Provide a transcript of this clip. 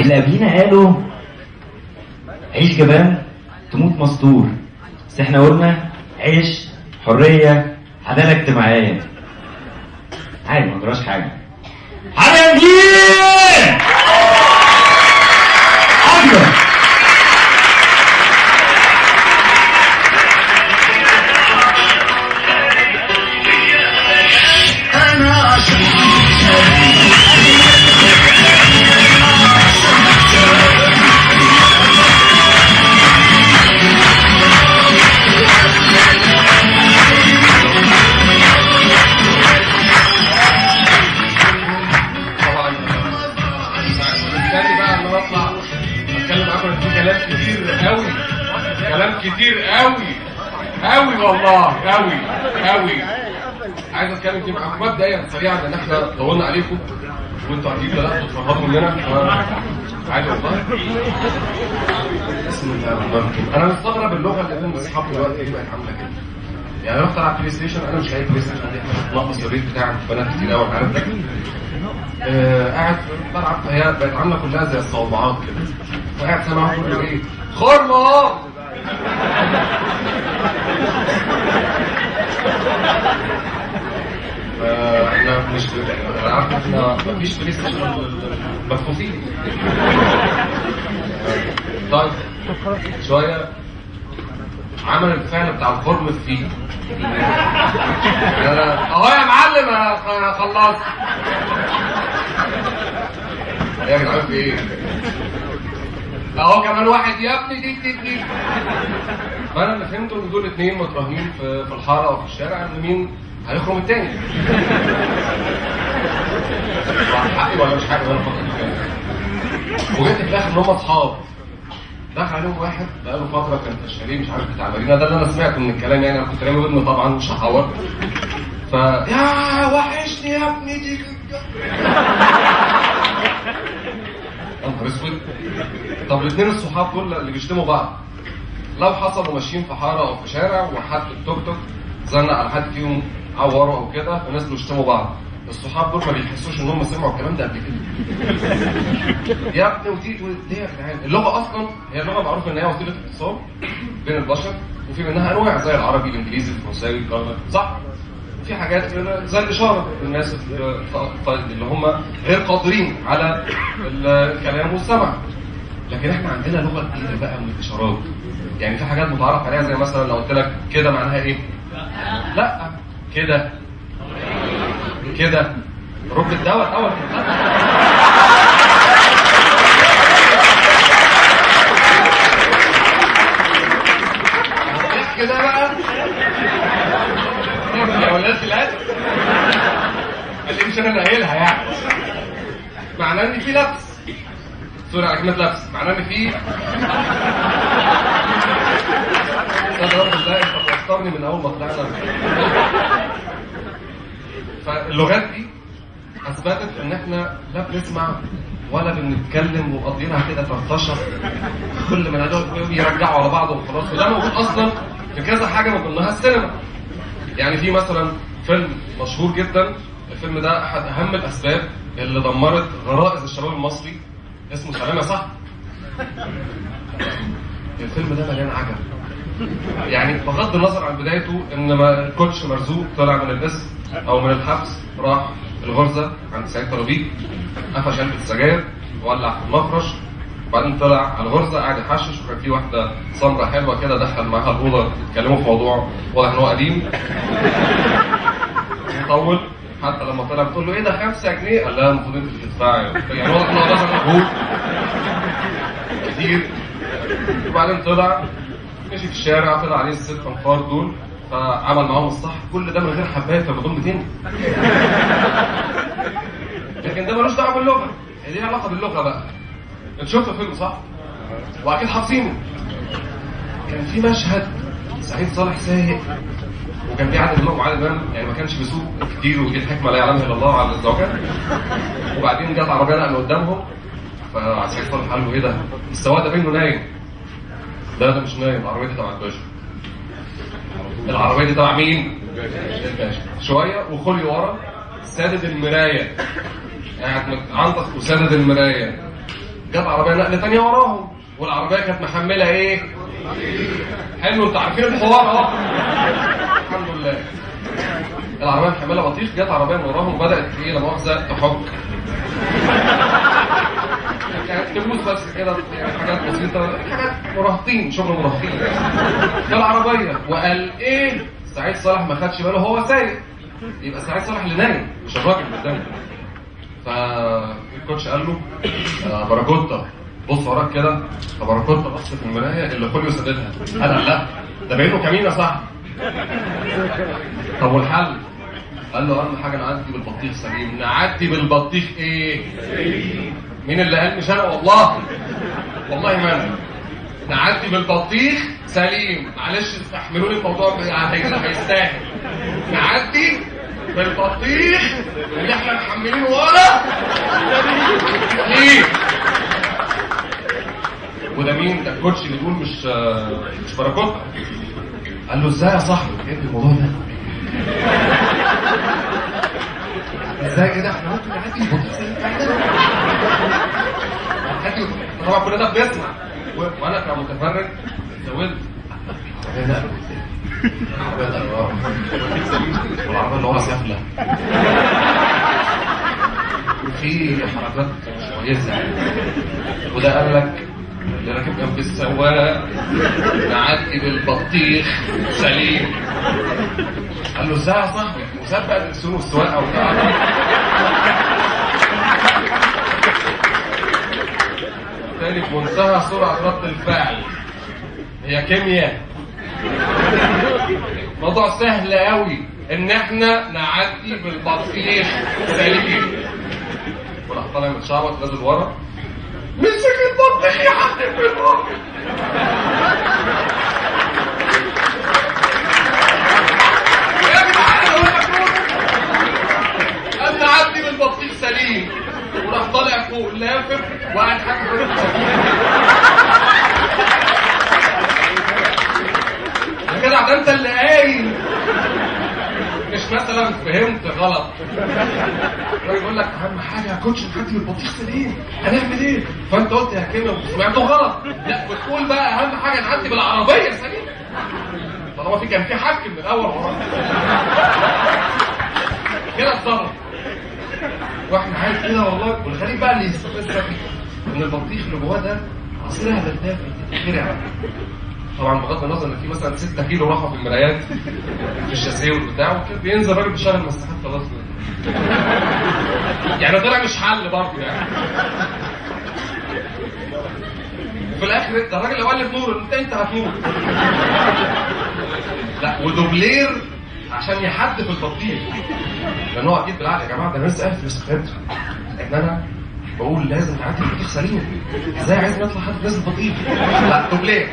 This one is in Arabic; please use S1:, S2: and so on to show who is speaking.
S1: اللي قبلينا قالوا عيش جبان تموت مستور، بس احنا قلنا عيش حريه عداله اجتماعيه. عادي ما جراش حاجه. حاجه جديد اكبر.
S2: كتير قوي والله قوي. عايز اتكلم فيه معاكم مبدئيا سريعا لان احنا طولنا عليكم وانتوا اكيد بداتوا تفرطوا مننا. عادي والله. بسم الله الرحمن الرحيم. انا مستغرب اللغه اللي بين اصحابي دلوقتي بقت عامله كده. يعني رحت العب بلاي ستيشن، انا مش لاقي بلاي ستيشن دي ناقص الريت بتاع بنات كتير قوي عارف ده. قاعد بلعب فهي بقت عامله كلها زي الصوابعات كده، فقاعد سامعها كله ايه؟ خرمه. احنا مش انا عارف احنا مفيش بلاي ستيشن مدفوسين. طيب شويه عمل الفعل بتاع الخرم فيه. اهو يا معلم انا خلصت. يا جدعان في ايه؟ اهو كمان واحد يا ابني دي. فانا اللي فهمته ان دول اتنين متراهنين في الحاره او في الشارع ان مين هيخرم التاني. حقي ولا مش حقي ولا فاكر. وجيت في الاخر ان هم اصحاب. دخل عليهم واحد بقاله فتره كان في الشاليه مش عارف بتاع مارينا، ده اللي انا سمعته من الكلام يعني. انا كنت رامي ودني طبعا مش هحور. يا وحشني يا ابني دي. يا نهار اسود. طب الاثنين الصحاب دول اللي بيشتموا بعض لو حصلوا ماشيين في حاره او في شارع وحد التوك توك زنق على حد فيهم عوره او كده فنزلوا يشتموا بعض، الصحاب دول ما بيحسوش ان هم سمعوا الكلام ده قبل كده. يا ابني وتيجي ليه يا جدعان؟ اللغه اصلا هي لغه معروف ان هي وسيله اتصال بين البشر، وفي منها انواع زي العربي الانجليزي الفرنساوي صح؟ في حاجات زي الاشاره الناس اللي هم غير قادرين على الكلام والسمع. لكن احنا عندنا لغه جديده بقى من الاشارات. يعني في حاجات متعرف عليها زي مثلا لو قلت لك كده معناها ايه؟ لا كده رب الدواء اول كده بقى يا ولاد الادب اللي مش انا اللي قايلها يعني. معناه ان في لبس، سوري على كلمه لبس، معناه ان في وصلني من اول ما طلعنا. فاللغات دي اثبتت ان احنا لا بنسمع ولا بنتكلم ومقضينها كده فرطشه، كل ما ندعو يرجعوا على بعض وخلاص. وده موجود اصلا في كذا حاجه من ضمنها السينما. يعني في مثلا فيلم مشهور جدا، الفيلم ده احد اهم الاسباب اللي دمرت غرائز الشباب المصري، اسمه سلام يا صاحبي. الفيلم ده مليان عجب. يعني بغض النظر عن بدايته ان الكوتش مرزوق طلع من القسم او من الحبس راح الغرزه عند سعيد طلبيب، قفش علبه السجاير وولع في المفرش، وبعدين طلع على الغرزه قاعد يحشش، وكان في واحده سمراء حلوه كده دخل معاها الاوضه يتكلموا في موضوع واضح ان هو قديم يطول. حتى لما طلع بتقول له ايه ده 5 جنيه؟ قال لها المفروض انت اللي تدفعي. يعني واضح ان هو ده مجهود كتير. وبعدين طلع مشي في الشارع، طلع عليه ال6 انفار دول، فعمل معاهم الصح. كل ده من غير حبايه فبدون 200. لكن ده ملوش دعوه باللغه، هي ليها علاقه باللغه بقى. انت شفت الفيلم صح؟ واكيد حافظينه. كان في مشهد سعيد صالح سايق وكان في عادل امام، وعادل امام يعني ما كانش بيسوق كتير، ودي الحكمه لا يعلمها الا الله على الزوجات. وبعدين جت عربيه نقل قدامهم، فسعيد صالح قال له ايه ده؟ السواق ده بينه نايم. ده مش نايم، العربيه دي تبع الباشا. العربيه دي تبع مين؟ الباشا. شويه وخلي ورا سادد المرايه، قاعد متعنطف وسادد المرايه. جت عربيه نقل تانية وراهم، والعربيه كانت محمله ايه؟ حلو، انتوا عارفين الحوار اهو. الحمد لله. العربيه محمله بطيخ، جت عربيه من وراهم وبدات ايه لا مؤاخذه تحك. كانت تبوس بس كده، يعني حاجات بسيطه، حاجات مراهقين، شغل مراهقين. في العربيه وقال ايه؟ سعيد صالح ما خدش باله هو سايق، يبقى سعيد صالح اللي نايم مش الراجل اللي قدامه. فالكوتش قال له باراكوتا بص وراك كده. فباراكوتا بص في المرايه اللي خوليو سددها، قال لا ده باين له كمين يا صاحبي. طب والحل؟ قال له اهم حاجه نعدي بالبطيخ سليم. نعدي بالبطيخ ايه؟ مين اللي قال؟ مش انا والله ما انا. نعدي بالبطيخ سليم. معلش استحملوني، الموضوع هيستاهل. نعدي بالبطيخ اللي احنا محملينه ورا ليه؟ وده مين؟ ده الكوتش اللي بيقول مش باراكوتا. قال له ازاي يا صاحبي؟ ايه الموضوع ده؟ ازاي كده؟ احنا ممكن نعدي البطيخ سليم فعلا؟ طبعا كل ده بيسمع، وانا كمتفرج زودت والعربية اللي ورا سافلة وفي حركات مش كويسة. وده قال لك اللي راكب جنب السواق نعدي بالبطيخ سليم. قال له ازاي يا صاحبي؟ مسابقة الدكسون والسواقة وبتاع. تاني بمنتهى سرعة رد الفعل، هي كيمياء. موضوع سهل قوي ان احنا نعدي بالبطيخ سليم. وراح طالع متشعبط نازل ورا، مسك البطيخ يعدي بالراجل. يا جدعان هو قال نعدي بالبطيخ سليم، وراح طالع فوق لافف وقاعد حاجه في يا جدع ده انت اللي قايل، مش مثلا فهمت غلط. يقول لك اهم حاجه يا كوتش نعدي بالبطيخ سليم، هنعمل ايه؟ فانت قلت يا كيميا وسمعته غلط. لا بتقول بقى اهم حاجه نعدي بالعربيه سليم، طالما كان في حك من الاول وراه كده اتصرف. واحنا عايز كده والله. والغريب بقى اللي يستفزك ان البطيخ اللي جواه ده عصيرها هداف بتتخرع. طبعا بغض النظر ان في مثلا 6 كيلو راحوا في المرايات في الشاسيه والبتاع، وكده بينزل راجل بيشغل مساحات خلاص يعني طلع مش حل برضه يعني. وفي الاخر انت الراجل لو قال نور انت هتموت. لا ودوبلير عشان يحدف البطيخ، لان هو اكيد بالعقل يا جماعه ده انا لسه قاعد في السكريبت ان انا بقول لازم تعدي البطيخ سليم، ازاي عايز نطلع حد نازل بطيخ؟ لا دوبلير.